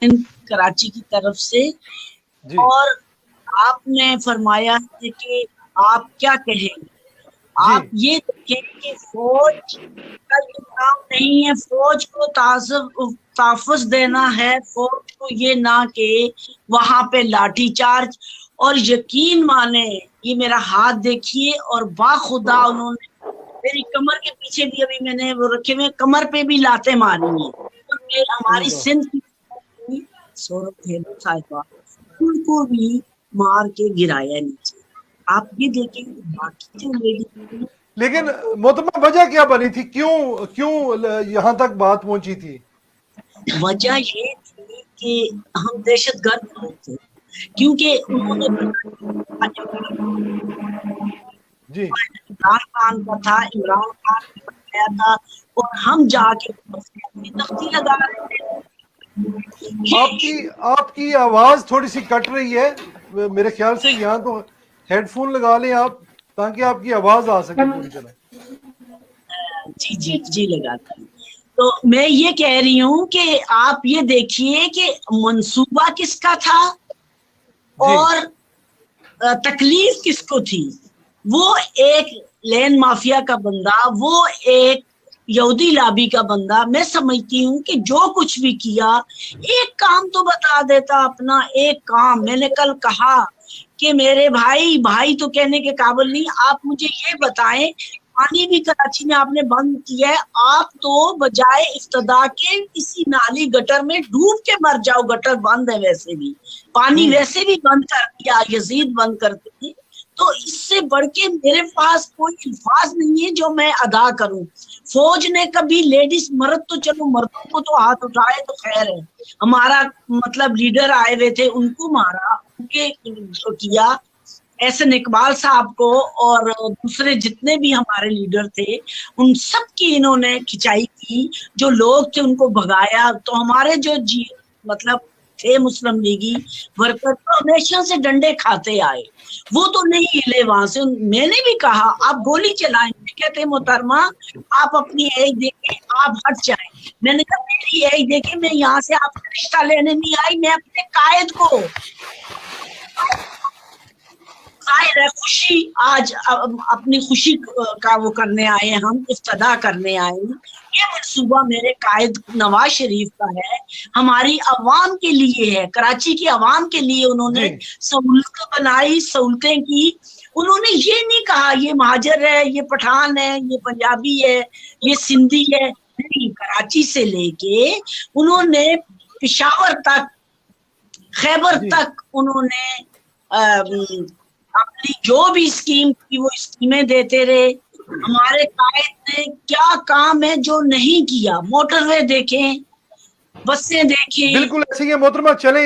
कराची की तरफ से। और आपने फरमाया है कि आप क्या कहेंगे। आप ये देखें कि फौज का ये काम नहीं है, फौज को तहफ़्फ़ुज़ देना है, फौज को ये ना कि वहां पे लाठी चार्ज। और यकीन माने, ये मेरा हाथ देखिए, और बाखुदा उन्होंने मेरी कमर के पीछे भी, अभी मैंने वो रखे हुए, कमर पे भी लाते मारी हैं। और हमारी सिंध की सौरभ साहिबा, उनको भी मार के गिराया नीचे। आप ये देखें बाकी जो लेडी, लेकिन मोहतरमा वजह क्या बनी थी, क्यों यहाँ तक बात पहुंची थी? वजह ये थी कि हम दहशतगर्द लोग थे, क्योंकि उन्होंने इमरान खान का था, इमरान खान ने बताया था, और हम जाके अपनी तख्ती लगा रहे थे। आपकी आवाज थोड़ी सी कट रही है, मेरे ख्याल से यहाँ तो हेडफोन लगा लें आप, ताकि आपकी आवाज आ सके पूरी तरह। जी जी जी, लगाता हूँ। तो मैं ये कह रही हूँ कि आप ये देखिए कि मंसूबा किसका था और तकलीफ किसको थी। वो एक लैंड माफिया का बंदा, वो एक यहूदी लाबी का बंदा। मैं समझती हूँ कि जो कुछ भी किया, एक काम तो बता देता अपना, एक काम। मैंने कल कहा कि मेरे भाई तो कहने के काबिल नहीं, आप मुझे ये बताएं, पानी भी कराची में आपने बंद किया है, आप तो बजाय इफ्तदा के किसी नाली गटर में डूब के मर जाओ, गटर बंद है वैसे भी, पानी वैसे भी बंद कर दिया, यजीद बंद करते थे। तो इससे बढ़ के मेरे पास कोई अल्फाज नहीं है जो मैं अदा करूं। फौज ने कभी लेडीज, मर्द तो चलो मर्दों को तो हाथ उठाए तो खैर है, हमारा मतलब लीडर आए हुए थे उनको मारा, उनके किया, एहसन इकबाल साहब को और दूसरे जितने भी हमारे लीडर थे, उन सब की इन्होंने खिंचाई की। जो लोग थे उनको भगाया। तो हमारे जो मतलब थे मुस्लिम लीगी वर्कर, तो हमेशा से डंडे खाते आए, वो तो नहीं हिले वहां से। मैंने भी कहा आप गोली चलाएंगे, कहते मोहतरमा आप अपनी एज देके आप हट जाए। मैंने कहा मेरी एज देके मैं यहाँ से आपका रिश्ता लेने नहीं आई, मैं अपने कायद को जाहिर है खुशी, आज अपनी खुशी का वो करने आए हैं, हम इफ्तदा करने आए हैं। ये मंसूबा मेरे कायद नवाज शरीफ का है, हमारी अवाम के लिए है, कराची की अवाम के लिए उन्होंने सहूलत बनाई, सहूलतें की। उन्होंने ये नहीं कहा ये महाजर है, ये पठान है, ये पंजाबी है, ये सिंधी है, नहीं। कराची से लेके उन्होंने पेशावर तक, खैबर तक उन्होंने अपनी जो भी स्कीम थी वो स्कीमें देते रहे। हमारे कायद ने क्या काम है जो नहीं किया, मोटरवे देखें, बसें देखें। बिल्कुल ऐसे ही है मोहतरमा, चले